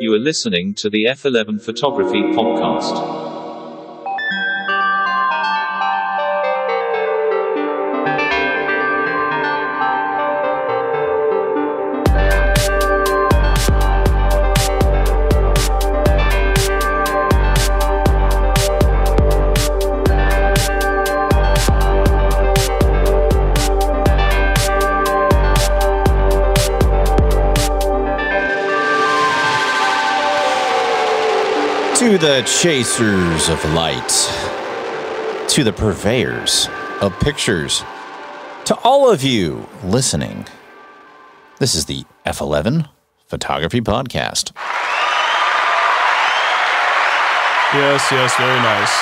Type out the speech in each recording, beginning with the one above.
You are listening to the F11 Photography Podcast. To the chasers of light, to the purveyors of pictures, to all of you listening, this is the F11 Photography Podcast. Yes, very nice.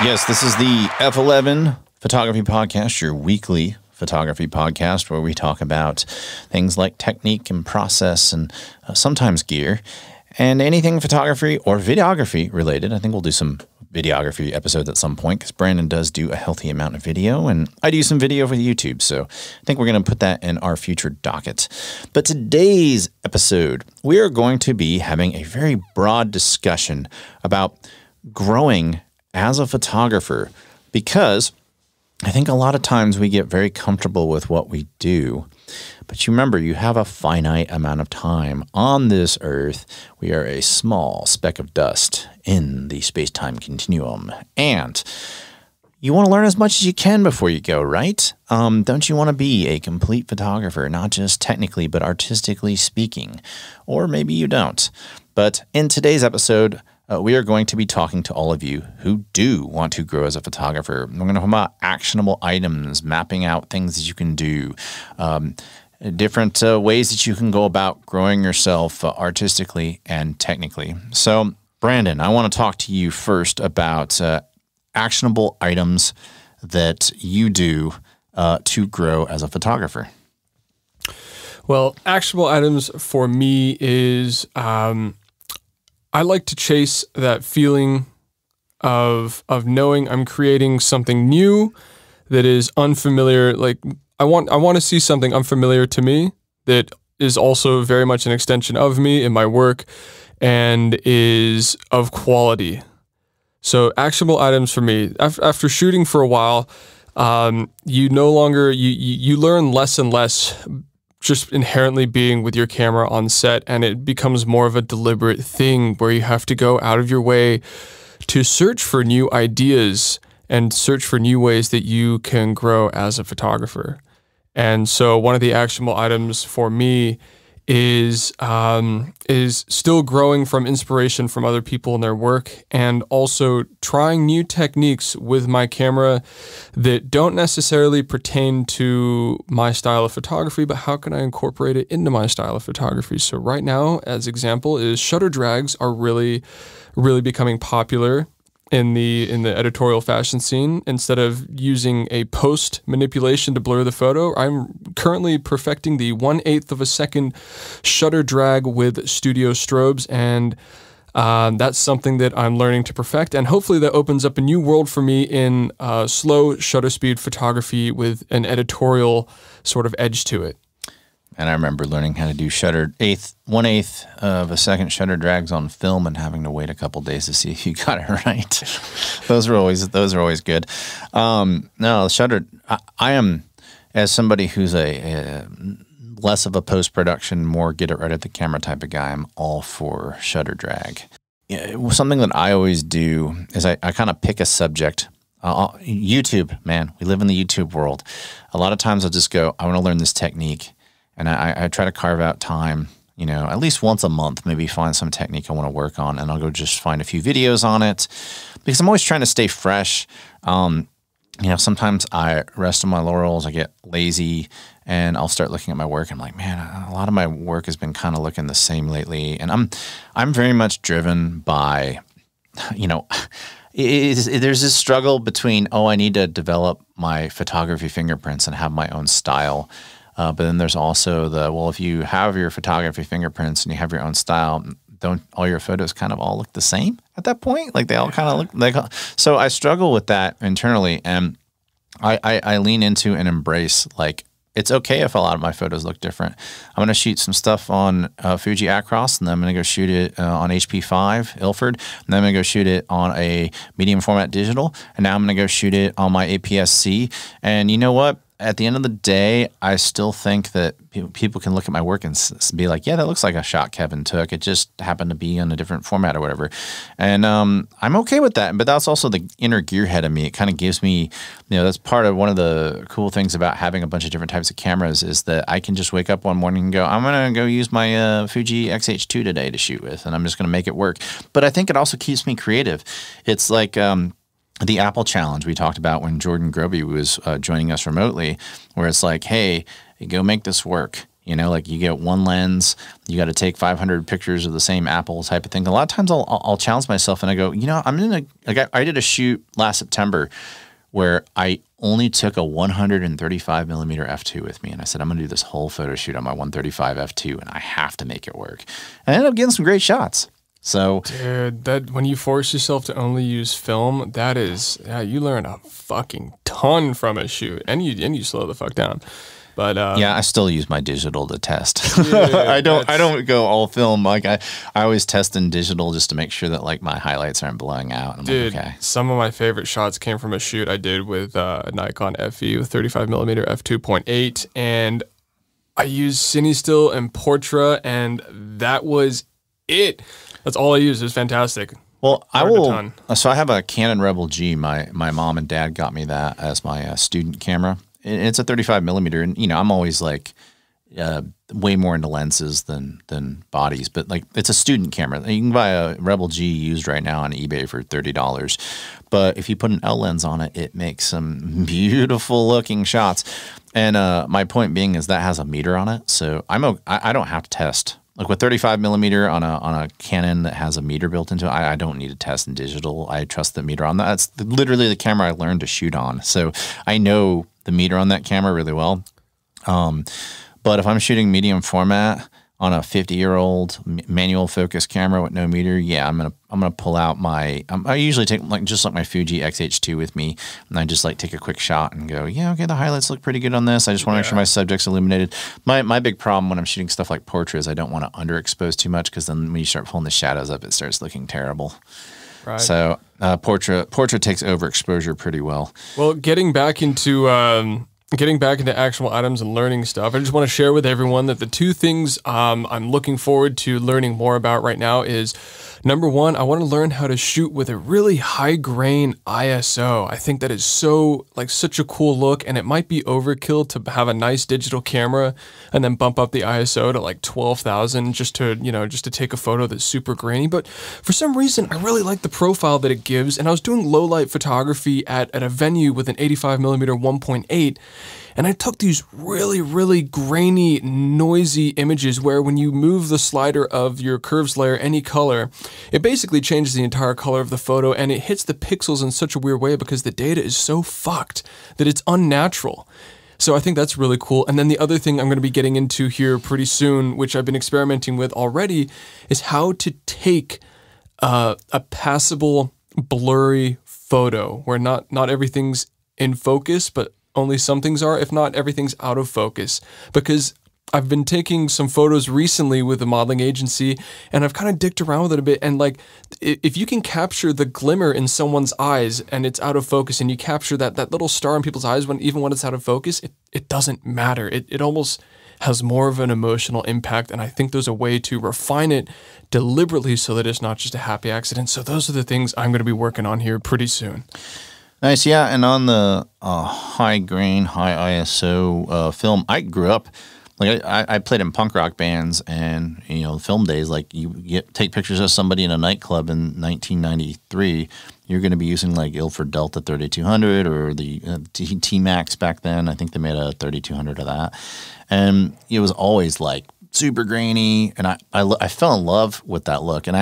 Yes, this is the F11 Photography Podcast, your weekly photography podcast where we talk about things like technique and process and sometimes gear. And anything photography or videography related. I think we'll do some videography episodes at some point because Brandon does do a healthy amount of video and I do some video for YouTube. So I think we're going to put that in our future docket. But today's episode, we are going to be having a very broad discussion about growing as a photographer because I think a lot of times we get very comfortable with what we do. But you remember, you have a finite amount of time on this earth. We are a small speck of dust in the space-time continuum. And you want to learn as much as you can before you go, right? Don't you want to be a complete photographer, not just technically, but artistically speaking? Or maybe you don't. But in today's episode, we are going to be talking to all of you who do want to grow as a photographer. We're going to talk about actionable items, mapping out things that you can do, different ways that you can go about growing yourself artistically and technically. So, Brandon, I want to talk to you first about actionable items that you do to grow as a photographer. Well, actionable items for me is I like to chase that feeling of knowing I'm creating something new that is unfamiliar. Like I want to see something unfamiliar to me that is also very much an extension of me in my work and is of quality. So actionable items for me, after shooting for a while, you no longer, you learn less and less just inherently being with your camera on set, and it becomes more of a deliberate thing where you have to go out of your way to search for new ideas and search for new ways that you can grow as a photographer. And so one of the actionable items for me is still growing from inspiration from other people and their work, and also trying new techniques with my camera that don't necessarily pertain to my style of photography, but how can I incorporate it into my style of photography? So right now, as example, is shutter drags are really becoming popular in the editorial fashion scene. Instead of using a post manipulation to blur the photo, I'm currently perfecting the 1/8 of a second shutter drag with studio strobes, and that's something that I'm learning to perfect, and hopefully that opens up a new world for me in slow shutter speed photography with an editorial sort of edge to it. And I remember learning how to do 1/8 of a second shutter drags on film and having to wait a couple days to see if you got it right. Those are always good. No, shutter. I am, as somebody who's a less of a post-production, more get it right at the camera type of guy, I'm all for shutter drag. Something that I always do is I kind of pick a subject. YouTube, man, we live in the YouTube world. A lot of times I'll just go, I want to learn this technique. And I try to carve out time, at least once a month, maybe find some technique I want to work on, and I'll go just find a few videos on it because I'm always trying to stay fresh. Sometimes I rest on my laurels, I get lazy, and I'll start looking at my work. I'm like, man, a lot of my work has been kind of looking the same lately. And I'm very much driven by, there's this struggle between, I need to develop my photography fingerprints and have my own style. But then there's also if you have your photography fingerprints and you have your own style, don't all your photos kind of all look the same at that point? Like they all kind of look like, so I struggle with that internally, and I lean into and embrace like it's okay if a lot of my photos look different. I'm going to shoot some stuff on Fuji Acros, and then I'm going to go shoot it on HP5 Ilford, and then I'm going to go shoot it on a medium format digital, and now I'm going to go shoot it on my APS-C. And you know what? At the end of the day, I still think that people can look at my work and be like, yeah, that looks like a shot Kevin took. It just happened to be in a different format or whatever. And I'm okay with that. But that's also the inner gearhead of me. It kind of gives me, that's part of one of the cool things about having a bunch of different types of cameras is that I can just wake up one morning and go, I'm going to go use my Fuji X-H2 today to shoot with, and I'm just going to make it work. But I think it also keeps me creative. It's like the Apple Challenge we talked about when Jordan Groby was joining us remotely, where it's like, hey, go make this work. Like you get one lens, you got to take 500 pictures of the same Apple type of thing. A lot of times I'll challenge myself and I go, I did a shoot last September where I only took a 135 millimeter f2 with me. And I said, I'm going to do this whole photo shoot on my 135 f2 and I have to make it work. And I ended up getting some great shots. So, dude, that when you force yourself to only use film, that is, you learn a fucking ton from a shoot, and you slow the fuck down. But I still use my digital to test. I don't go all film. Like I always test in digital just to make sure that like my highlights aren't blowing out. I'm dude, like, okay. Some of my favorite shots came from a shoot I did with a Nikon FE with 35 millimeter f2.8, and I used CineStill and Portra, and that was it. That's all I use. It was fantastic. Well, so I have a Canon Rebel G. My mom and dad got me that as my student camera. It's a 35 millimeter, and I'm always like way more into lenses than bodies. But like, it's a student camera. You can buy a Rebel G used right now on eBay for $30. But if you put an L lens on it, it makes some beautiful looking shots. And my point being is that has a meter on it, so I don't have to test. Like with 35 millimeter on a Canon that has a meter built into it, I don't need to test in digital. I trust the meter on that. That's literally the camera I learned to shoot on. So I know the meter on that camera really well. But if I'm shooting medium format on a 50-year-old manual focus camera with no meter, yeah, I'm gonna pull out my. I usually take just like my Fuji X-H2 with me, and I just like take a quick shot and go, yeah, okay, the highlights look pretty good on this. I just want to make sure my subject's illuminated. My big problem when I'm shooting stuff like portrait is I don't want to underexpose too much, because then when you start pulling the shadows up, it starts looking terrible. Right. So portrait takes overexposure pretty well. Well, getting back into actual items and learning stuff, I just want to share with everyone that the two things I'm looking forward to learning more about right now is, number one, I want to learn how to shoot with a really high grain ISO. I think that is such a cool look, and it might be overkill to have a nice digital camera and then bump up the ISO to like 12,000 just to take a photo that's super grainy. But for some reason, I really like the profile that it gives. And I was doing low light photography at a venue with an 85 millimeter 1.8. And I took these really, really grainy, noisy images where when you move the slider of your curves layer any color, it basically changes the entire color of the photo, and it hits the pixels in such a weird way because the data is so fucked that it's unnatural. So I think that's really cool. And then the other thing I'm going to be getting into here pretty soon, which I've been experimenting with already, is how to take a passable, blurry photo where not everything's in focus, but only some things are, if not everything's out of focus. Because I've been taking some photos recently with a modeling agency, and I've kind of dicked around with it a bit. And like, if you can capture the glimmer in someone's eyes and it's out of focus, and you capture that little star in people's eyes even when it's out of focus, it doesn't matter. It almost has more of an emotional impact. And I think there's a way to refine it deliberately so that it's not just a happy accident. So those are the things I'm going to be working on here pretty soon. Nice, yeah. And on the high grain, high ISO film, I grew up, like I played in punk rock bands, and film days, like you take pictures of somebody in a nightclub in 1993, you're going to be using like Ilford Delta 3200 or the T-Max back then. I think they made a 3200 of that, and it was always like super grainy, and I fell in love with that look. And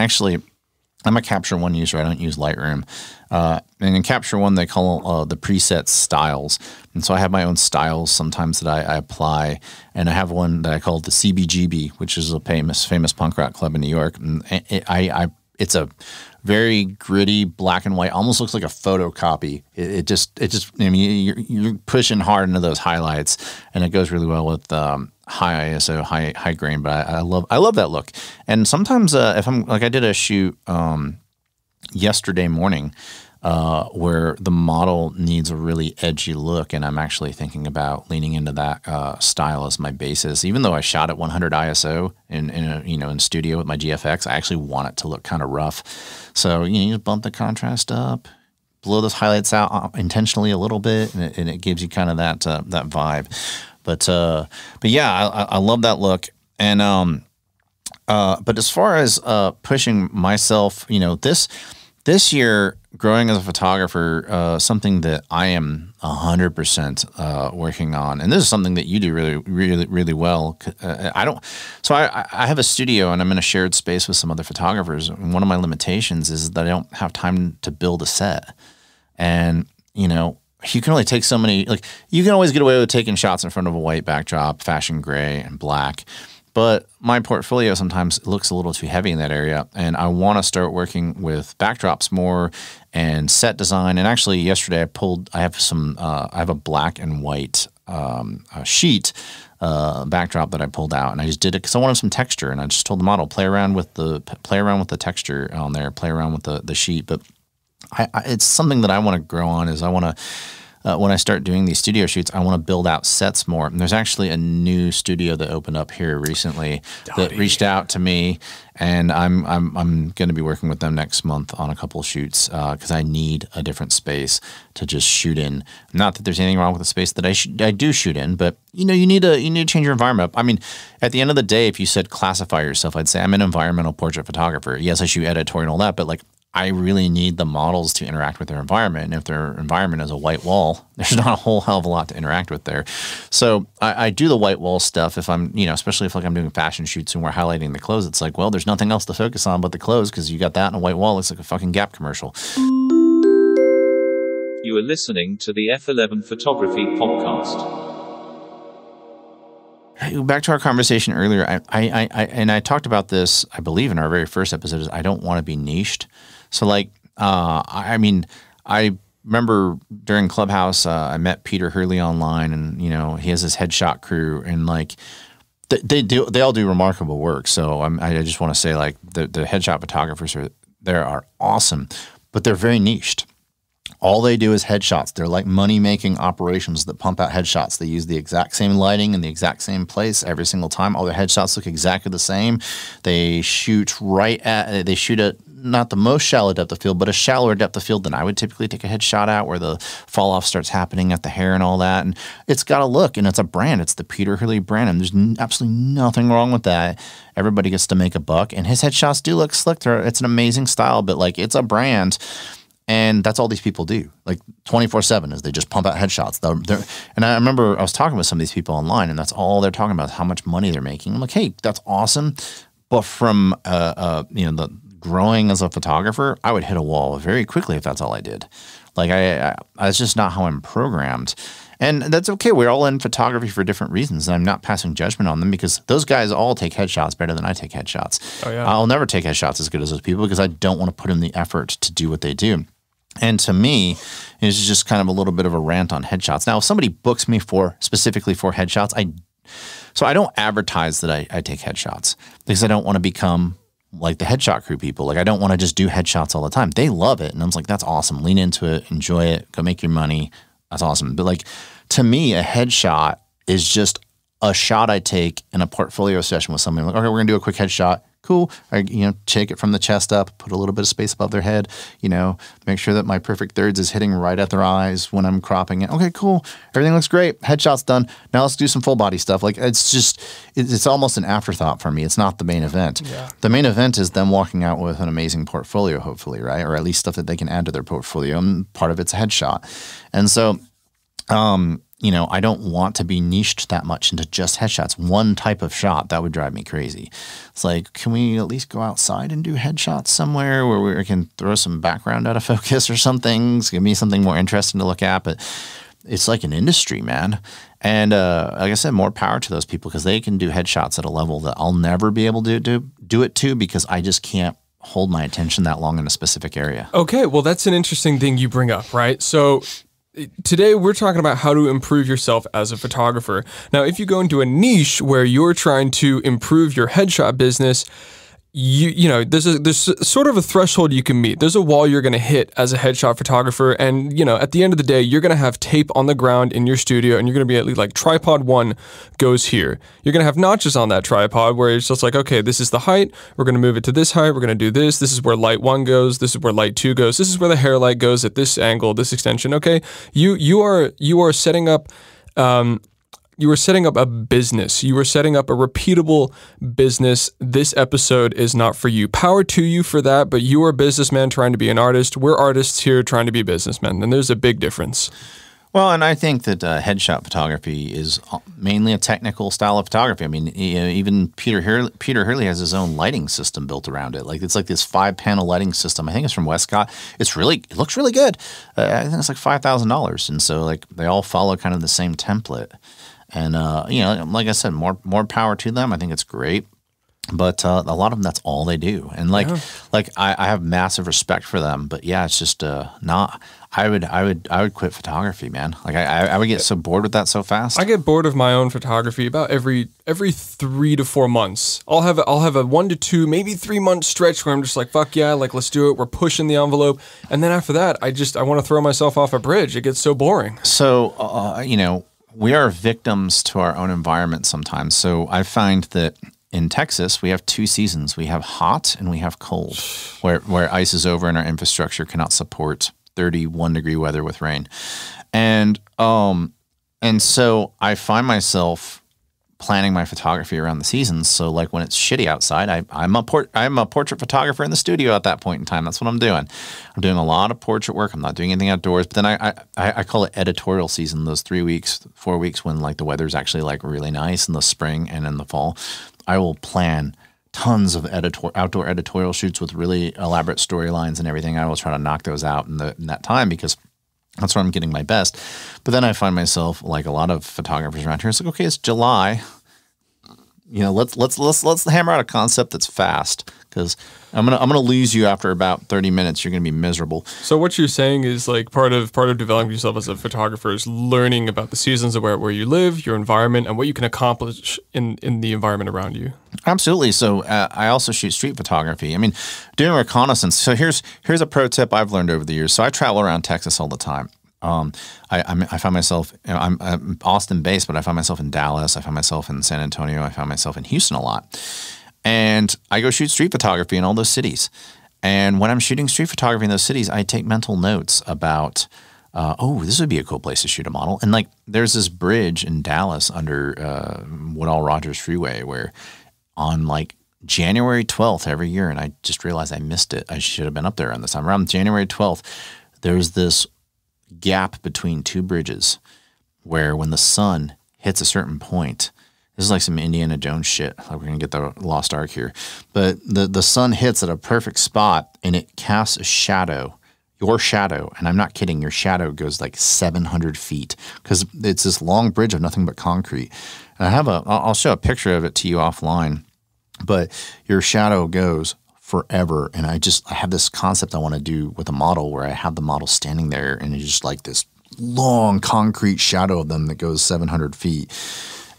I'm a Capture One user. I don't use Lightroom. And in Capture One, they call the presets styles. And so I have my own styles sometimes that I apply. And I have one that I call the CBGB, which is a famous punk rock club in New York. And it's a very gritty, black and white, almost looks like a photocopy. It just, I mean, you're pushing hard into those highlights, and it goes really well with high ISO, high grain. But I love that look. And sometimes if I'm like, I did a shoot yesterday morning where the model needs a really edgy look, and I'm actually thinking about leaning into that style as my basis. Even though I shot at 100 ISO in studio with my GFX, I actually want it to look kind of rough. So you just bump the contrast up, blow those highlights out intentionally a little bit, and it gives you kind of that vibe. But yeah, I love that look. And but as far as pushing myself, this year, growing as a photographer, something that I am 100% working on, and this is something that you do really, really, really well. I have a studio, and I'm in a shared space with some other photographers. And one of my limitations is that I don't have time to build a set. And, you can only take so many, like, you can always get away with taking shots in front of a white backdrop, fashion gray and black. But my portfolio sometimes looks a little too heavy in that area, and I want to start working with backdrops more and set design. And actually, yesterday I have a black and white sheet backdrop that I pulled out, and I just did it because I wanted some texture, and I just told the model play around with the texture on there, play around with the sheet. But it's something that I want to grow on. Is I want to. When I start doing these studio shoots, I want to build out sets more. And there's actually a new studio that opened up here recently that reached out to me, and I'm going to be working with them next month on a couple of shoots because I need a different space to just shoot in. Not that there's anything wrong with the space that I do shoot in, but you need to change your environment up. I mean, at the end of the day, if you said classify yourself, I'd say I'm an environmental portrait photographer. Yes, I shoot editorial and all that, but like, I really need the models to interact with their environment. And if their environment is a white wall, there's not a whole hell of a lot to interact with there. So I do the white wall stuff if I'm, especially if like I'm doing fashion shoots and we're highlighting the clothes. It's like, well, there's nothing else to focus on but the clothes because you got that in a white wall. It looks like a fucking Gap commercial. You are listening to the F11 Photography Podcast. Back to our conversation earlier, I talked about this, I believe, in our very first episode, is I don't want to be niched. So, like, I remember during Clubhouse, I met Peter Hurley online, and, he has his headshot crew, and, like, they all do remarkable work. So I just want to say, like, the headshot photographers are awesome, but they're very niched. All they do is headshots. They're like money-making operations that pump out headshots. They use the exact same lighting in the exact same place every single time. All their headshots look exactly the same. They shoot at not the most shallow depth of field, but a shallower depth of field than I would typically take a headshot at, where the fall-off starts happening at the hair and all that. And it's got a look, and it's a brand. It's the Peter Hurley brand, and there's absolutely nothing wrong with that. Everybody gets to make a buck, and his headshots do look slick. It's an amazing style, but, like, it's a brand. And that's all these people do, like 24/7, is they just pump out headshots. And I remember I was talking with some of these people online, and that's all they're talking about is how much money they're making. I'm like, hey, that's awesome. But from, the growing as a photographer, I would hit a wall very quickly if that's all I did. Like, it's just not how I'm programmed. And that's okay. We're all in photography for different reasons, and I'm not passing judgment on them because those guys all take headshots better than I take headshots. Oh, yeah. I'll never take headshots as good as those people because I don't want to put in the effort to do what they do. And to me, it's just kind of a little bit of a rant on headshots. Now, if somebody books me specifically for headshots, I don't advertise that I take headshots because I don't want to become like the headshot crew people. Like, I don't want to just do headshots all the time. They love it. And I'm like, that's awesome. Lean into it. Enjoy it. Go make your money. That's awesome. But, like, to me, a headshot is just a shot I take in a portfolio session with somebody. Like, okay, we're going to do a quick headshot. Cool. Take it from the chest up, put a little bit of space above their head, make sure that my perfect thirds is hitting right at their eyes when I'm cropping it. Okay, cool. Everything looks great. Headshot's done. Now let's do some full body stuff. Like, it's almost an afterthought for me. It's not the main event. Yeah. The main event is them walking out with an amazing portfolio, hopefully, right? Or at least stuff that they can add to their portfolio. And part of it's a headshot. And so, I don't want to be niched that much into just headshots. One type of shot, that would drive me crazy. It's like, can we at least go outside and do headshots somewhere where we can throw some background out of focus or something? Give me something more interesting to look at. But it's like an industry, man. And like I said, more power to those people because they can do headshots at a level that I'll never be able to do it to because I just can't hold my attention that long in a specific area. Okay, well, that's an interesting thing you bring up, right? So today we're talking about how to improve yourself as a photographer. Now, if you go into a niche where you're trying to improve your headshot business, you know, there's sort of a threshold you can meet. There's a wall you're going to hit as a headshot photographer, and you know, at the end of the day, you're going to have tape on the ground in your studio, and you're going to be at least like tripod 1 goes here. You're going to have notches on that tripod where it's just like, okay, this is the height. We're going to move it to this height. We're going to do this. This is where light 1 goes. This is where light 2 goes. This is where the hair light goes at this angle, this extension. Okay, you are setting up. You were setting up a business. You were setting up a repeatable business. This episode is not for you. Power to you for that, but you are a businessman trying to be an artist. We're artists here trying to be businessmen, and there's a big difference. Well, and I think that headshot photography is mainly a technical style of photography. I mean, even Peter Hurley has his own lighting system built around it. Like it's like this 5-panel lighting system. I think it's from Westcott. It looks really good. I think it's like $5,000, and so like they all follow kind of the same template. And, you know, like I said, more power to them. I think it's great. But a lot of them, that's all they do. And like I have massive respect for them. But yeah, it's just not. I would quit photography, man. Like I would get so bored with that so fast. I get bored of my own photography about every 3 to 4 months. I'll have a 1 to 2, maybe 3 month stretch where I'm just like, fuck yeah, like let's do it. We're pushing the envelope. And then after that, I want to throw myself off a bridge. It gets so boring. So you know, we are victims to our own environment sometimes. So I find that in Texas, we have 2 seasons. We have hot and we have cold, where ice is over and our infrastructure cannot support 31-degree weather with rain. And so I find myself planning my photography around the seasons. So like when it's shitty outside, I'm a portrait photographer in the studio at that point in time. That's what I'm doing. I'm doing a lot of portrait work. I'm not doing anything outdoors. But then I call it editorial season, those 3 weeks, 4 weeks when like the weather's actually like really nice in the spring and in the fall. I will plan tons of outdoor editorial shoots with really elaborate storylines and everything. I will try to knock those out in that time because that's where I'm getting my best. But then I find myself, like a lot of photographers around here, it's like, okay, it's July. You know, let's hammer out a concept that's fast because I'm gonna lose you after about 30 minutes. You're gonna be miserable. So what you're saying is like part of developing yourself as a photographer is learning about the seasons of where you live, your environment, and what you can accomplish in the environment around you. Absolutely. So I also shoot street photography. I mean, doing reconnaissance. So here's a pro tip I've learned over the years. So I travel around Texas all the time. I find myself, you know, I'm Austin based, but I find myself in Dallas. I find myself in San Antonio. I find myself in Houston a lot. And I go shoot street photography in all those cities. And when I'm shooting street photography in those cities, I take mental notes about, this would be a cool place to shoot a model. And like, there's this bridge in Dallas under Woodall Rogers Freeway where on like January 12th every year, and I just realized I missed it. I should have been up there around this time. Around January 12th, there's this gap between 2 bridges where when the sun hits a certain point, this is like some Indiana Jones shit. Like we're going to get the Lost Ark here. But the sun hits at a perfect spot and it casts a shadow, your shadow. And I'm not kidding. Your shadow goes like 700 feet because it's this long bridge of nothing but concrete. And I'll show a picture of it to you offline, but your shadow goes forever. And I have this concept I want to do with a model where I have the model standing there and it's just like this long concrete shadow of them that goes 700 feet.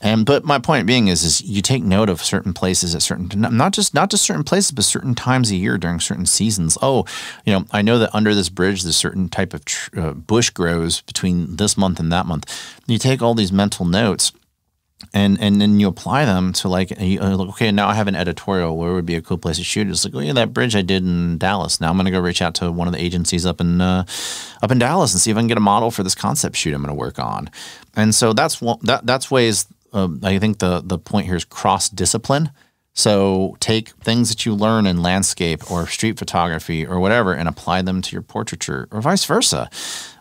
But my point being is you take note of certain places at certain, not just certain places, but certain times a year during certain seasons. Oh, you know, I know that under this bridge, there's certain type of bush grows between this month and that month. You take all these mental notes and then you apply them to like, okay, now I have an editorial. Where would be a cool place to shoot? It's like, oh yeah, that bridge I did in Dallas. Now I'm going to go reach out to one of the agencies up in Dallas and see if I can get a model for this concept shoot I'm going to work on. And so that's ways. I think the point here is cross-discipline. So take things that you learn in landscape or street photography or whatever and apply them to your portraiture or vice versa.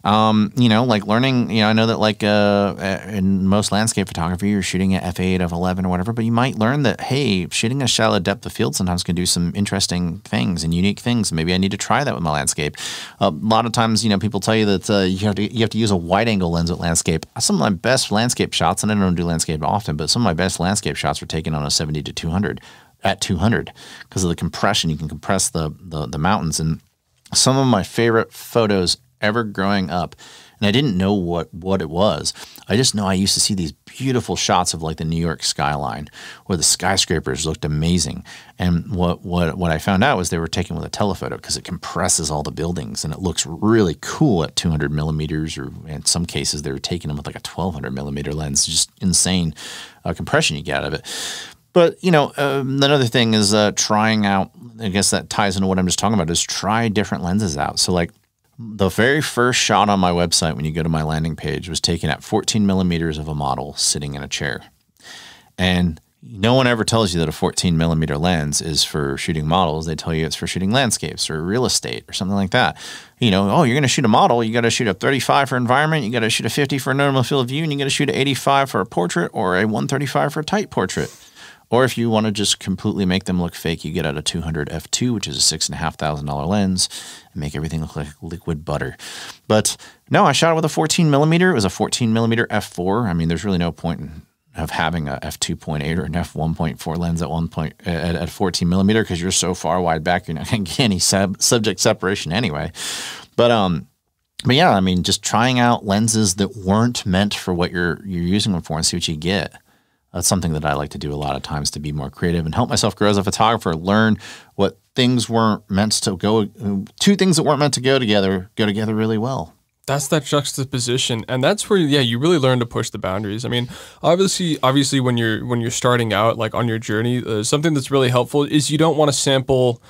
You know, like learning, you know, I know that like in most landscape photography, you're shooting at f8, f11 or whatever, but you might learn that, hey, shooting a shallow depth of field sometimes can do some interesting things and unique things. Maybe I need to try that with my landscape. A lot of times, you know, people tell you that you have to use a wide angle lens with landscape. Some of my best landscape shots, and I don't do landscape often, but some of my best landscape shots were taken on a 70 to 200. at 200 because of the compression. You can compress the mountains. And some of my favorite photos ever growing up, and I didn't know what it was. I just know I used to see these beautiful shots of like the New York skyline where the skyscrapers looked amazing. And what I found out was they were taken with a telephoto because it compresses all the buildings and it looks really cool at 200 millimeters, or in some cases they were taking them with like a 1200 millimeter lens. Just insane compression you get out of it. But, another thing is trying out, I guess that ties into what I'm just talking about, is try different lenses out. So like the very first shot on my website when you go to my landing page was taken at 14 millimeters of a model sitting in a chair. And no one ever tells you that a 14 millimeter lens is for shooting models. They tell you it's for shooting landscapes or real estate or something like that. You're going to shoot a model. You got to shoot a 35 for environment. You got to shoot a 50 for a normal field of view, and you got to shoot an 85 for a portrait or a 135 for a tight portrait. Or if you want to just completely make them look fake, you get out a 200 f2, which is a $6,500 lens, and make everything look like liquid butter. But no, I shot it with a 14 millimeter. It was a 14 millimeter f4. I mean, there's really no point of having a f2.8 or an f1.4 lens at 14 millimeter because you're so far wide back, you're not going to get any subject separation anyway. But yeah, I mean, just trying out lenses that weren't meant for what you're using them for and see what you get. That's something that I like to do a lot of times to be more creative and help myself grow as a photographer, learn what things weren't meant to go, two things that weren't meant to go together really well. That's that juxtaposition, and that's where you really learn to push the boundaries. I mean, obviously when you're starting out like on your journey, something that's really helpful is you don't want to sample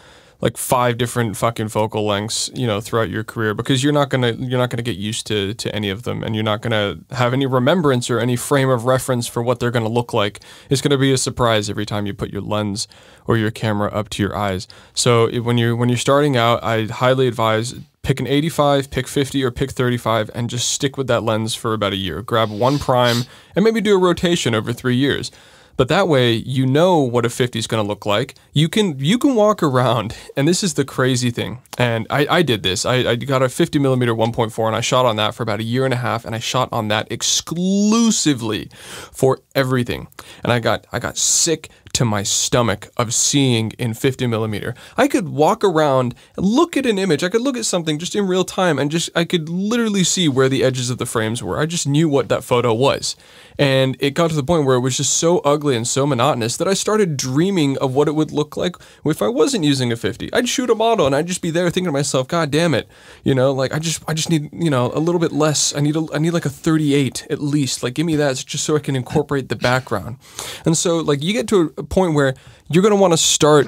like 5 different fucking focal lengths, throughout your career, because you're not gonna get used to any of them, and you're not gonna have any remembrance or any frame of reference for what they're gonna look like. It's gonna be a surprise every time you put your lens or your camera up to your eyes. So when you're starting out, I highly advise pick an 85, pick 50, or pick 35, and just stick with that lens for about a year. Grab one prime and maybe do a rotation over 3 years. But that way, you know what a 50 is going to look like. You can walk around, and this is the crazy thing. And I did this. I got a 50 millimeter 1.4, and I shot on that for about a year and a half, and I shot on that exclusively for everything. And I got sick to my stomach of seeing in 50 millimeter. I could walk around, look at an image. I could look at something just in real time, and I could literally see where the edges of the frames were. I just knew what that photo was. And it got to the point where it was just so ugly and so monotonous that I started dreaming of what it would look like if I wasn't using a 50. I'd shoot a model and I'd just be there thinking to myself, God damn it, like I just need, a little bit less. I need like a 38 at least. Like give me that just so I can incorporate the background. And so like you get to a point where you're going to want to start.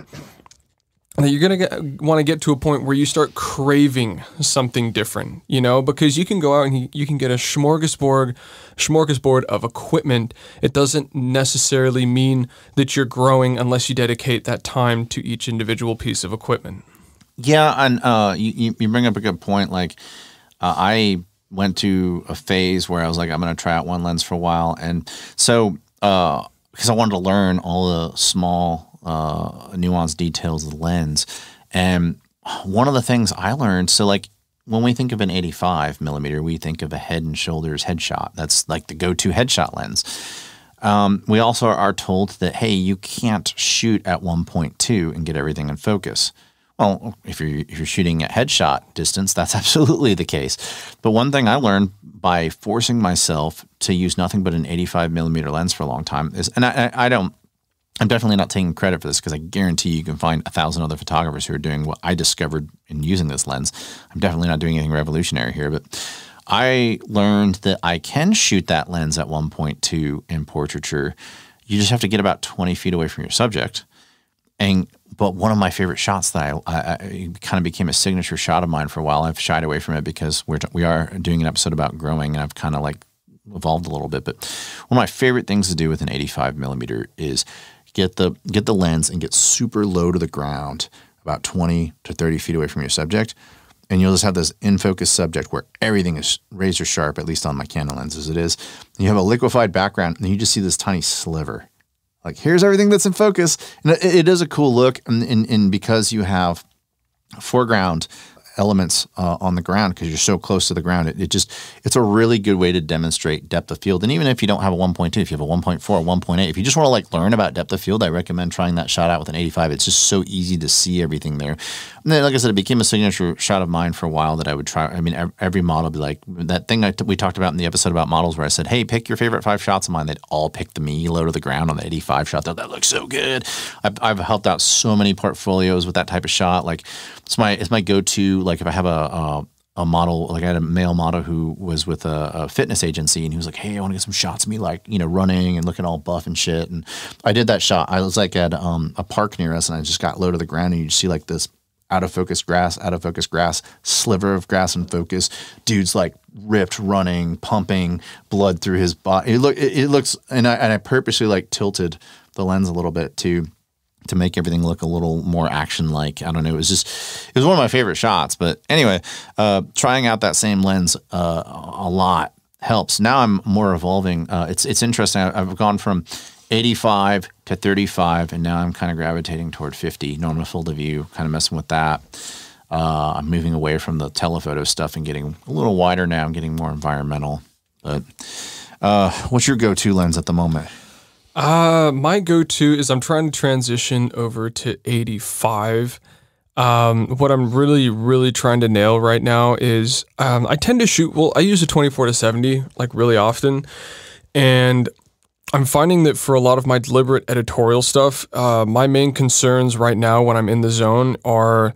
You're going to want to get to a point where you start craving something different, because you can go out and you can get a smorgasbord of equipment. It doesn't necessarily mean that you're growing unless you dedicate that time to each individual piece of equipment. Yeah, and you bring up a good point. Like I went to a phase where I was like, I'm going to try out one lens for a while. And so because I wanted to learn all the small nuanced details of the lens. And one of the things I learned, so like when we think of an 85 millimeter, we think of a head and shoulders headshot. That's like the go-to headshot lens. We also are told that, hey, you can't shoot at 1.2 and get everything in focus. Well, if you're shooting at headshot distance, that's absolutely the case. But one thing I learned by forcing myself to use nothing but an 85 millimeter lens for a long time is, and I'm definitely not taking credit for this because I guarantee you can find 1,000 other photographers who are doing what I discovered in using this lens. I'm definitely not doing anything revolutionary here, but I learned that I can shoot that lens at 1.2 in portraiture. You just have to get about 20 feet away from your subject. But one of my favorite shots that I kind of became a signature shot of mine for a while, I've shied away from it because we are doing an episode about growing, and I've kind of like evolved a little bit. But one of my favorite things to do with an 85 millimeter is get the lens and get super low to the ground, about 20 to 30 feet away from your subject. And you'll just have this in-focus subject where everything is razor sharp, at least on my Canon lenses it is. And you have a liquefied background, and you just see this tiny sliver. Like, here's everything that's in focus. And it is a cool look. And because you have foreground elements on the ground because you're so close to the ground. It's a really good way to demonstrate depth of field. And even if you don't have a 1.2, if you have a 1.4 or 1.8, if you just want to like learn about depth of field, I recommend trying that shot out with an 85. It's just so easy to see everything there. And then, like I said, it became a signature shot of mine for a while that I would try. I mean, every model would be like that thing we talked about in the episode about models where I said, hey, pick your favorite 5 shots of mine. They'd all pick the me low to the ground on the 85 shot. That looks so good. I've helped out so many portfolios with that type of shot. Like it's my go-to. Like if I have a model, like I had a male model who was with a fitness agency, and he was like, hey, I want to get some shots of me like, you know, running and looking all buff and shit. And I did that shot. I was like at a park near us, and I just got low to the ground, and you see like this out of focus grass, sliver of grass in focus. Dude's like ripped, running, pumping blood through his body. It looks, and I purposely like tilted the lens a little bit to make everything look a little more action-like. I don't know. It was one of my favorite shots. But anyway, trying out that same lens a lot helps. Now I'm more evolving. It's interesting. I've gone from 85 to 35, and now I'm kind of gravitating toward 50, normal field of view, kind of messing with that. I'm moving away from the telephoto stuff and getting a little wider now. I'm getting more environmental. But what's your go-to lens at the moment? My go-to is I'm trying to transition over to 85. What I'm really, really trying to nail right now is I tend to shoot, I use a 24 to 70 like really often, and I'm finding that for a lot of my deliberate editorial stuff, my main concerns right now when I'm in the zone are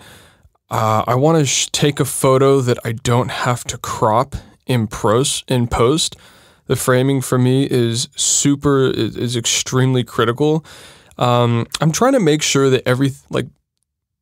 I want to take a photo that I don't have to crop in post. The framing for me is extremely critical. I'm trying to make sure that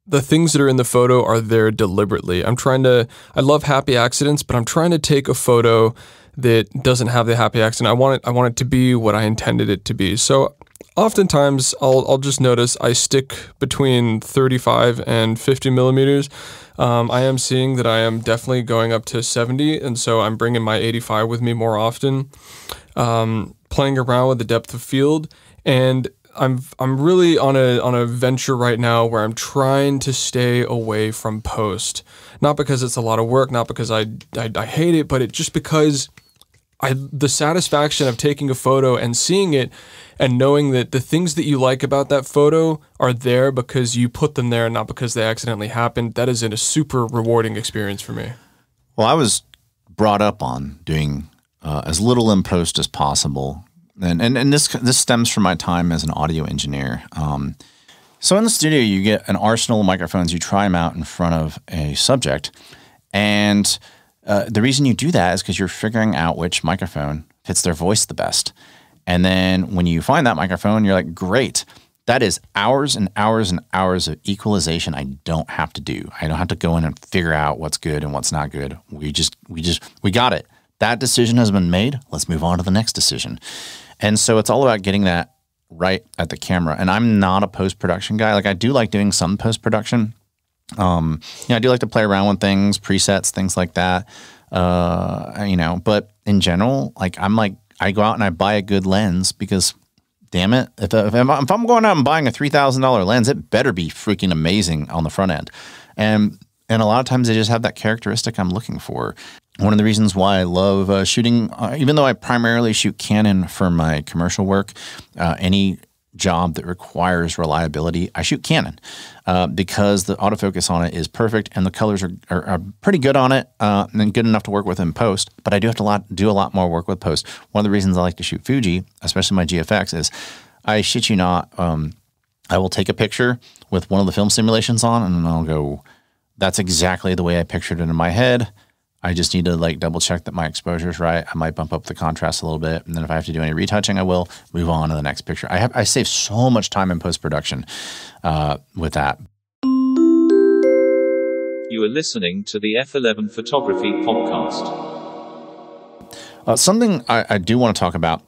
the things that are in the photo are there deliberately. I love happy accidents, but I'm trying to take a photo that doesn't have the happy accident. I want it to be what I intended it to be. So oftentimes I'll just notice I stick between 35 and 50 millimeters. I am seeing that I am definitely going up to 70, and so I'm bringing my 85 with me more often, playing around with the depth of field, and I'm really on a venture right now where I'm trying to stay away from post. Not because it's a lot of work, not because I hate it, but just because the satisfaction of taking a photo and seeing it and knowing that the things that you like about that photo are there because you put them there and not because they accidentally happened, that is a super rewarding experience for me. Well, I was brought up on doing as little in post as possible. And this stems from my time as an audio engineer. So in the studio, you get an arsenal of microphones. You try them out in front of a subject. And the reason you do that is because you're figuring out which microphone fits their voice the best. And then when you find that microphone, you're like, great. That is hours and hours and hours of equalization I don't have to do. I don't have to go in and figure out what's good and what's not good. We got it. That decision has been made. Let's move on to the next decision. And so it's all about getting that right at the camera. And I'm not a post-production guy. Like I do like doing some post-production. I do like to play around with things, presets, things like that. But in general, I go out and I buy a good lens because, damn it, if I'm going out and buying a $3,000 lens, it better be freaking amazing on the front end. And a lot of times they just have that characteristic I'm looking for. One of the reasons why I love shooting, even though I primarily shoot Canon for my commercial work, any job that requires reliability, I shoot Canon because the autofocus on it is perfect and the colors are pretty good on it and good enough to work with in post. But I do have to do a lot more work with post. One of the reasons I like to shoot Fuji, especially my GFX, is I shit you not, I will take a picture with one of the film simulations on and I'll go, that's exactly the way I pictured it in my head. I just need to double check that my exposure is right. I might bump up the contrast a little bit. And then if I have to do any retouching, I will move on to the next picture. I save so much time in post-production with that. You are listening to the F11 Photography Podcast. Something I do want to talk about,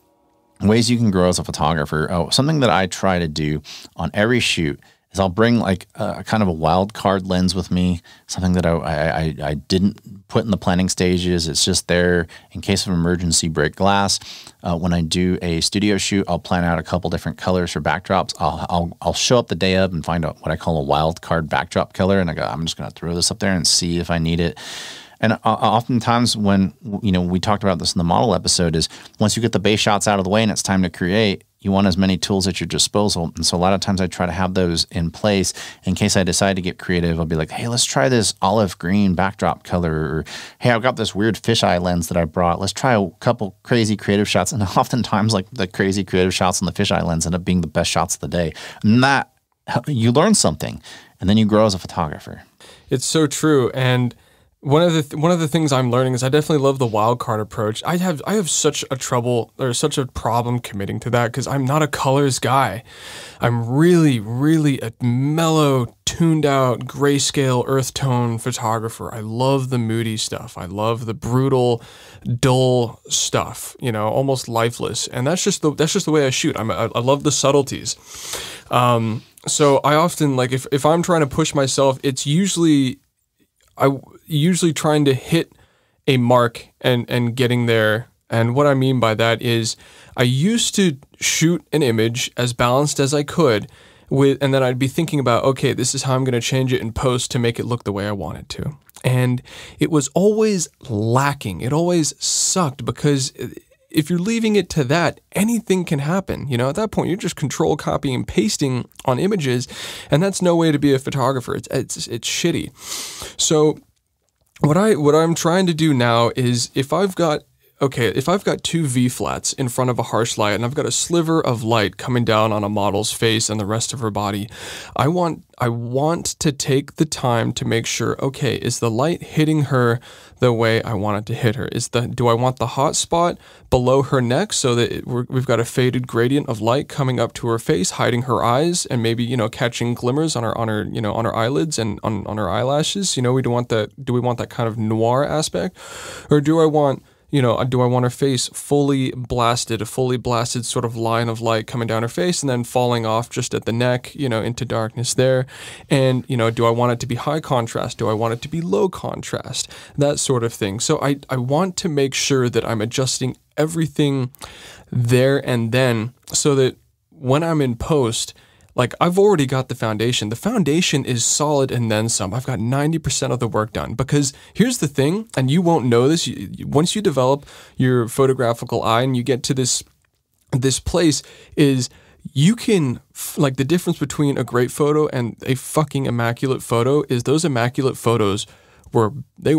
ways you can grow as a photographer. Something that I try to do on every shoot is I'll bring like a kind of a wild card lens with me, something that I didn't put in the planning stages. It's just there in case of emergency, break glass. When I do a studio shoot, I'll plan out a couple different colors for backdrops. I'll show up the day of and find out what I call a wild card backdrop color, and I go, I'm just going to throw this up there and see if I need it. And oftentimes when, we talked about this in the model episode, is once you get the base shots out of the way and it's time to create, you want as many tools at your disposal. And so a lot of times I try to have those in place in case I decide to get creative. I'll be like, hey, let's try this olive green backdrop color. Or, hey, I've got this weird fisheye lens that I brought. Let's try a couple crazy creative shots. And oftentimes like the crazy creative shots on the fisheye lens end up being the best shots of the day. And that, you learn something and then you grow as a photographer. It's so true. And one of the things I'm learning is I definitely love the wild card approach. I have such a problem committing to that because I'm not a colors guy. I'm really a mellow, tuned out, grayscale, earth tone photographer. I love the moody stuff. I love the brutal, dull stuff. Almost lifeless. And that's just the way I shoot. I love the subtleties. So I often if I'm trying to push myself, it's usually trying to hit a mark and getting there. And what I mean by that is I used to shoot an image as balanced as I could and then I'd be thinking about, okay, this is how I'm going to change it in post to make it look the way I want it to. And it was always lacking. It always sucked because if you're leaving it to that, anything can happen. At that point, you're just control copying and pasting on images, and that's no way to be a photographer. It's shitty. So what I'm trying to do now is if I've got two V-flats in front of a harsh light and I've got a sliver of light coming down on a model's face and the rest of her body, I want to take the time to make sure, okay, is the light hitting her the way I want it to hit her? Do I want the hot spot below her neck so that we've got a faded gradient of light coming up to her face, hiding her eyes, and maybe catching glimmers on her eyelids and on her eyelashes? Do we want that kind of noir aspect, or do I want her face fully blasted, a fully blasted sort of line of light coming down her face and then falling off just at the neck, into darkness there? And, do I want it to be high contrast? Do I want it to be low contrast? That sort of thing. So I want to make sure that I'm adjusting everything there and then so that when I'm in post, I've already got the foundation. The foundation is solid and then some. I've got 90% of the work done because here's the thing, and you won't know this. Once you develop your photographical eye and you get to this place is you can, the difference between a great photo and a fucking immaculate photo is those immaculate photos were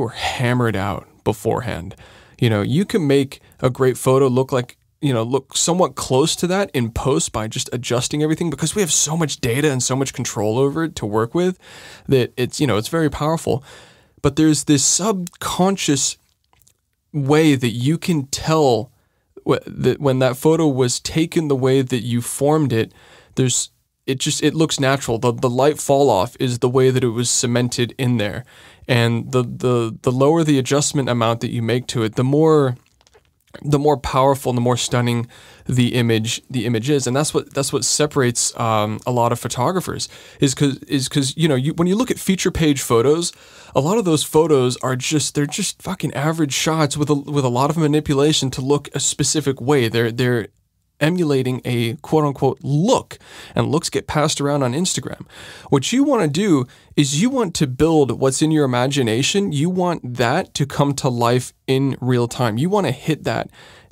hammered out beforehand. You can make a great photo look somewhat close to that in post by just adjusting everything because we have so much data and so much control over it to work with that it's very powerful. But there's this subconscious way that you can tell that when that photo was taken the way that you formed it, it looks natural. The light fall off is the way that it was cemented in there. And the lower the adjustment amount that you make to it, the more powerful and the more stunning the image is. And that's what separates a lot of photographers is because when you look at feature page photos, a lot of those photos they're just fucking average shots with a lot of manipulation to look a specific way. They're emulating a quote-unquote look, and looks get passed around on Instagram. What you want to do is you want to build what's in your imagination. You want that to come to life in real time. You want to hit that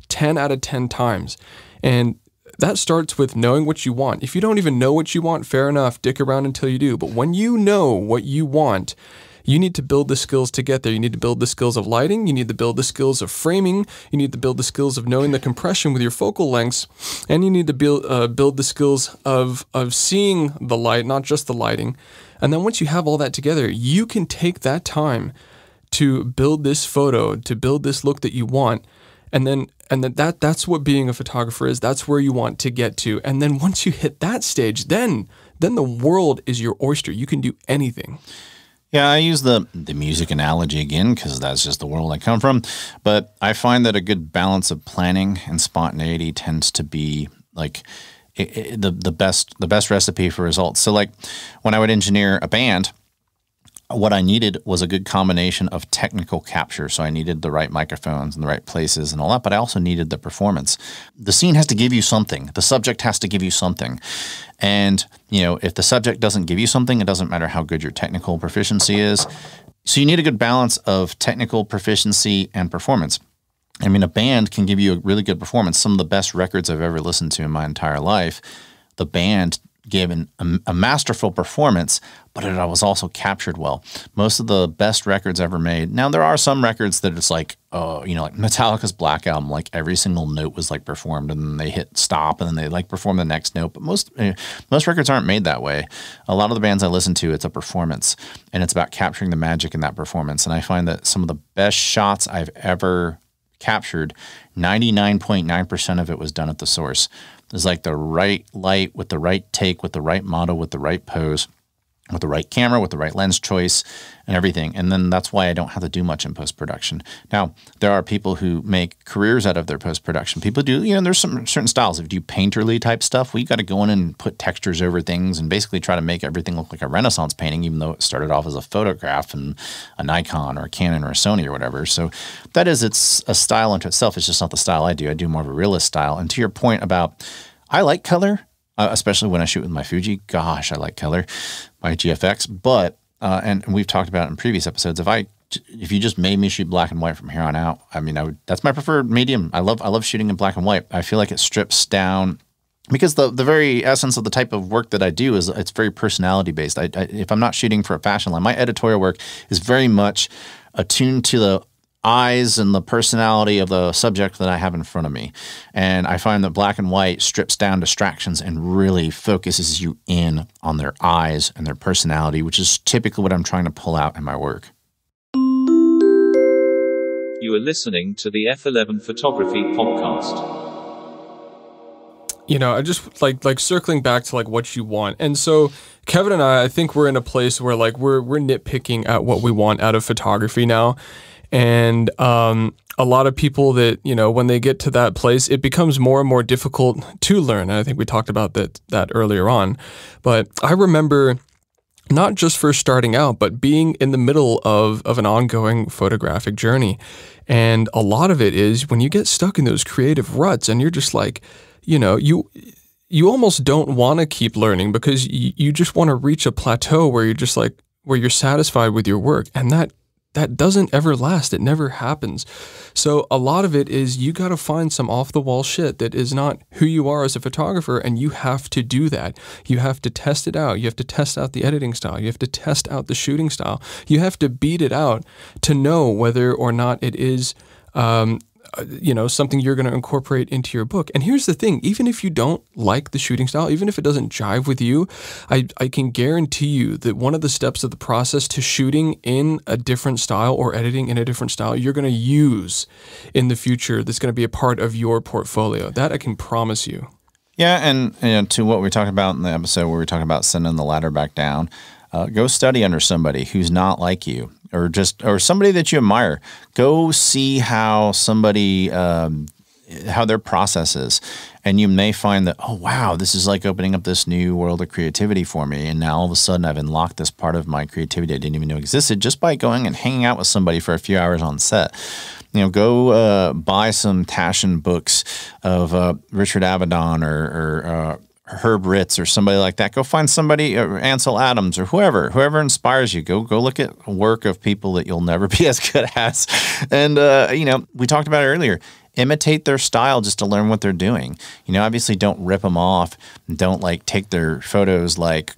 10 out of 10 times. And that starts with knowing what you want. If you don't even know what you want, fair enough, dick around until you do. But when you know what you want, you need to build the skills to get there. You need to build the skills of lighting. You need to build the skills of framing. You need to build the skills of knowing the compression with your focal lengths. And you need to build the skills of seeing the light, not just the lighting. And then once you have all that together, you can take that time to build this photo, to build this look that you want. And then that's what being a photographer is. That's where you want to get to. And then once you hit that stage, then the world is your oyster. You can do anything. Yeah, I use the music analogy again because that's just the world I come from. But I find that a good balance of planning and spontaneity tends to be the best recipe for results. So like when I would engineer a band, what I needed was a good combination of technical capture. So I needed the right microphones in the right places and all that, but I also needed the performance. The scene has to give you something. The subject has to give you something. And, if the subject doesn't give you something, it doesn't matter how good your technical proficiency is. So you need a good balance of technical proficiency and performance. I mean, a band can give you a really good performance. Some of the best records I've ever listened to in my entire life, the band gave a masterful performance, but it was also captured well. Most of the best records ever made. Now, there are some records that it's like, like Metallica's Black Album, like every single note was like performed and then they hit stop and then they like perform the next note. But most records aren't made that way. A lot of the bands I listen to, it's a performance and it's about capturing the magic in that performance. And I find that some of the best shots I've ever captured, 99.9% of it was done at the source. It's like the right light with the right take, with the right model, with the right pose, with the right camera, with the right lens choice and everything. And then that's why I don't have to do much in post-production. Now, there are people who make careers out of their post-production. People do, there's some certain styles. If you do painterly type stuff, we got to go in and put textures over things and basically try to make everything look like a Renaissance painting, even though it started off as a photograph and a Nikon or a Canon or a Sony or whatever. So it's a style unto itself. It's just not the style I do. I do more of a realist style. And to your point about, I like color, especially when I shoot with my Fuji. Gosh, I like color, my GFX. But and we've talked about it in previous episodes. If you just made me shoot black and white from here on out, I mean, that's my preferred medium. I love shooting in black and white. I feel like it strips down because the very essence of the type of work that I do is it's very personality based. If I'm not shooting for a fashion line, my editorial work is very much attuned to the eyes and the personality of the subject that I have in front of me. And I find that black and white strips down distractions and really focuses you in on their eyes and their personality, which is typically what I'm trying to pull out in my work. You are listening to the F11 Photography Podcast. I just like circling back to like what you want. And so Kevin and I think we're in a place where like we're nitpicking at what we want out of photography now. And a lot of people that, when they get to that place, it becomes more and more difficult to learn. And I think we talked about that earlier on. But I remember not just first starting out, but being in the middle of an ongoing photographic journey. And a lot of it is when you get stuck in those creative ruts and you're just like, you almost don't want to keep learning because you just want to reach a plateau where you're just like, where you're satisfied with your work. And that doesn't ever last. It never happens. So a lot of it is you got to find some off-the-wall shit that is not who you are as a photographer, and you have to do that. You have to test it out. You have to test out the editing style. You have to test out the shooting style. You have to beat it out to know whether or not it is something you're going to incorporate into your book. And here's the thing, even if you don't like the shooting style, even if it doesn't jive with you, I can guarantee you that one of the steps of the process to shooting in a different style or editing in a different style, you're going to use in the future that's going to be a part of your portfolio. That I can promise you. Yeah, and to what we talked about in the episode where we talked about sending the ladder back down, go study under somebody who's not like you. Or somebody that you admire. Go see how somebody, how their process is. And you may find that, oh, wow, this is like opening up this new world of creativity for me. And now all of a sudden I've unlocked this part of my creativity I didn't even know existed just by going and hanging out with somebody for a few hours on set. Go buy some Taschen books of Richard Avedon or Herb Ritz or somebody like that. Go find somebody, Ansel Adams or whoever inspires you. Go look at work of people that you'll never be as good as. And, we talked about it earlier. Imitate their style just to learn what they're doing. Obviously don't rip them off. Don't like take their photos like,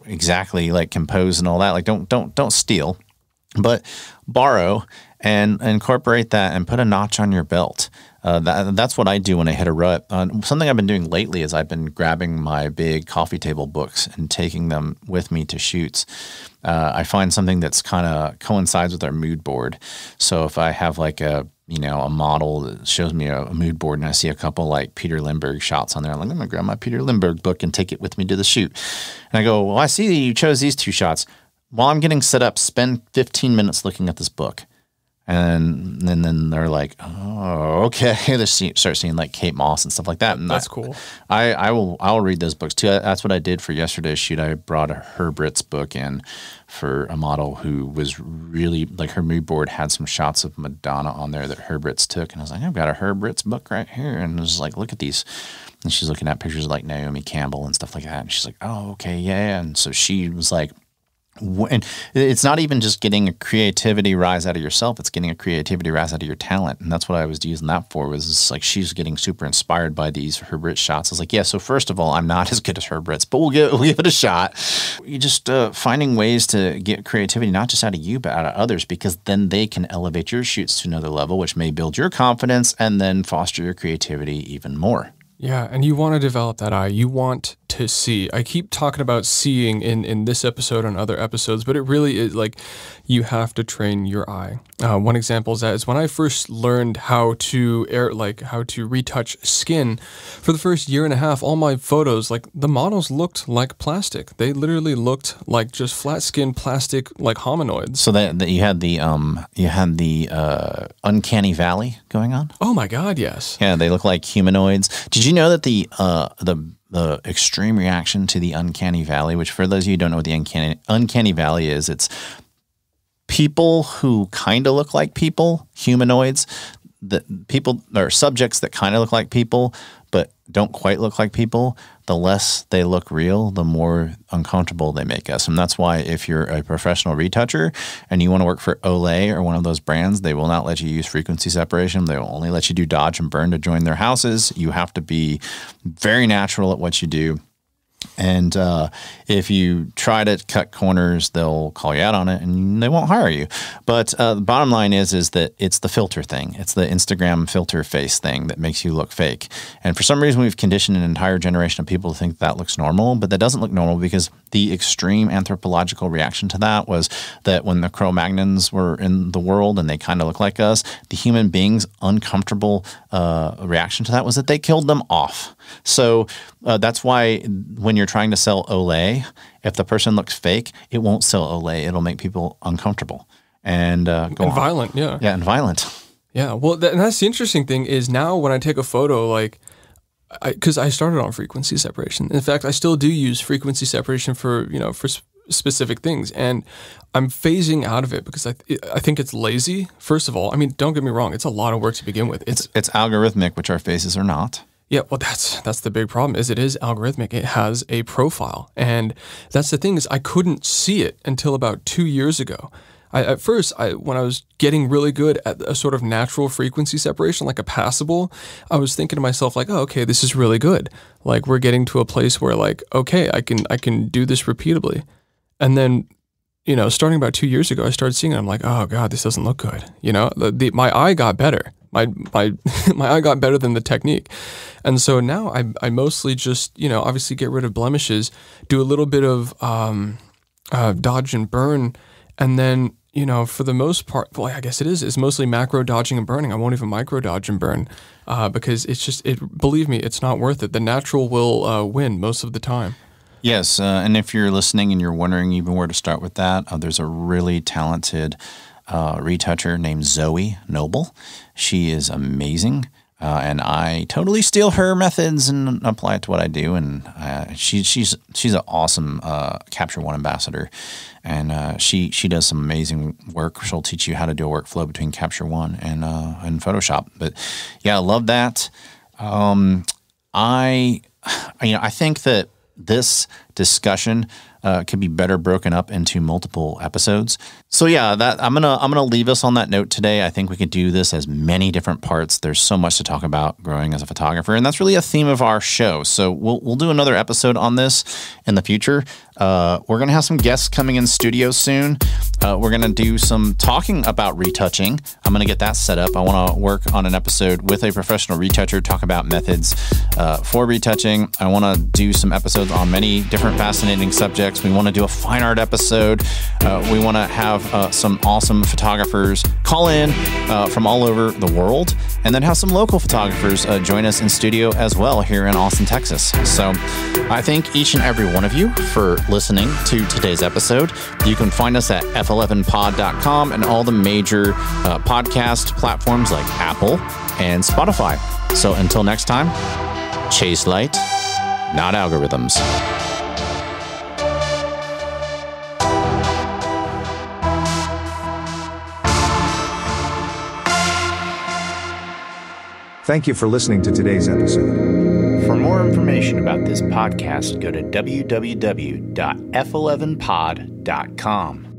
exactly like compose and all that. Like don't steal, but borrow and incorporate that and put a notch on your belt. That's what I do when I hit a rut. Something I've been doing lately is I've been grabbing my big coffee table books and taking them with me to shoots. I find something that's kind of coincides with our mood board. So if I have like a model that shows me a mood board and I see a couple like Peter Lindbergh shots on there, I'm like, I'm going to grab my Peter Lindbergh book and take it with me to the shoot. And I go, well, I see that you chose these two shots. While I'm getting set up, spend 15 minutes looking at this book. And then they're like, oh, okay. They start seeing like Kate Moss and stuff like that. And That's cool. I'll read those books too. That's what I did for yesterday's shoot. I brought a Herbert's book in for a model who was really like, her mood board had some shots of Madonna on there that Herbert's took. And I was like, I've got a Herbert's book right here. And I was like, look at these. And she's looking at pictures of like Naomi Campbell and stuff like that. And she's like, oh, okay, yeah. And so she was like, and it's not even just getting a creativity rise out of yourself, it's getting a creativity rise out of your talent. And that's what I was using that for, was just like, she's getting super inspired by these Herbert shots. I was like, yeah, so first of all, I'm not as good as Herbert's, but we'll give it a shot. You just finding ways to get creativity, not just out of you, but out of others, because then they can elevate your shoots to another level, which may build your confidence and then foster your creativity even more. Yeah, and you want to develop that eye. You want to see. I keep talking about seeing in this episode and other episodes, but it really is like you have to train your eye. One example is when I first learned how to retouch skin. For the first year and a half, all my photos, like the models looked like plastic. They literally looked like just flat skin plastic, like hominoids. So that you had the uncanny valley going on. Oh my God, yes. Yeah, they look like humanoids. Did you know that the extreme reaction to the uncanny valley, which for those of you who don't know what the uncanny valley is, it's people who kind of look like people, humanoids, that people or subjects that kind of look like people but don't quite look like people. The less they look real, the more uncomfortable they make us. And that's why if you're a professional retoucher and you want to work for Olay or one of those brands, they will not let you use frequency separation. They will only let you do dodge and burn to join their houses. You have to be very natural at what you do. And if you try to cut corners, they'll call you out on it and they won't hire you. But the bottom line is that it's the filter thing. It's the Instagram filter face thing that makes you look fake. And for some reason, we've conditioned an entire generation of people to think that looks normal, but that doesn't look normal, because the extreme anthropological reaction to that was that when the Cro-Magnons were in the world and they kind of look like us, the human beings' uncomfortable reaction to that was that they killed them off. So that's why when you're trying to sell Olay, if the person looks fake, it won't sell Olay. It'll make people uncomfortable and violent. Yeah. Yeah, and violent. Yeah. Well, and that's the interesting thing is now when I take a photo, like, because I started on frequency separation. In fact, I still do use frequency separation for specific things, and I'm phasing out of it because I think it's lazy. First of all, I mean, don't get me wrong, it's a lot of work to begin with. It's algorithmic, which our faces are not. Yeah, well, that's the big problem. Is it is algorithmic. It has a profile, and that's the thing is I couldn't see it until about 2 years ago. At first, when I was getting really good at a sort of natural frequency separation, like a passable, I was thinking to myself like, oh, okay, this is really good. Like we're getting to a place where like, okay, I can do this repeatably. And then, starting about 2 years ago, I started seeing it. I'm like, oh God, this doesn't look good. My eye got better. My eye got better than the technique. And so now I mostly just, obviously get rid of blemishes, do a little bit of dodge and burn, and then, for the most part, well, I guess it's mostly macro dodging and burning. I won't even micro dodge and burn because believe me, it's not worth it. The natural will win most of the time. Yes, and if you're listening and you're wondering even where to start with that, there's a really talented retoucher named Zoe Noble. She is amazing, and I totally steal her methods and apply it to what I do. And she's an awesome Capture One ambassador, and she does some amazing work. She'll teach you how to do a workflow between Capture One and Photoshop. But yeah, I love that. I think that this discussion could be better broken up into multiple episodes. So yeah, I'm gonna leave us on that note today. I think we could do this as many different parts. There's so much to talk about growing as a photographer, and that's really a theme of our show. So we'll do another episode on this in the future. We're gonna have some guests coming in studio soon. We're gonna do some talking about retouching. I'm gonna get that set up. I want to work on an episode with a professional retoucher, talk about methods for retouching. I want to do some episodes on many different fascinating subjects. We want to do a fine art episode. We want to have some awesome photographers call in from all over the world, and then have some local photographers join us in studio as well here in Austin, Texas. So I thank each and every one of you for listening to today's episode. You can find us at f11pod.com and all the major podcast platforms like Apple and Spotify. So until next time, chase light, not algorithms. Thank you for listening to today's episode. For more information about this podcast, go to www.f11pod.com.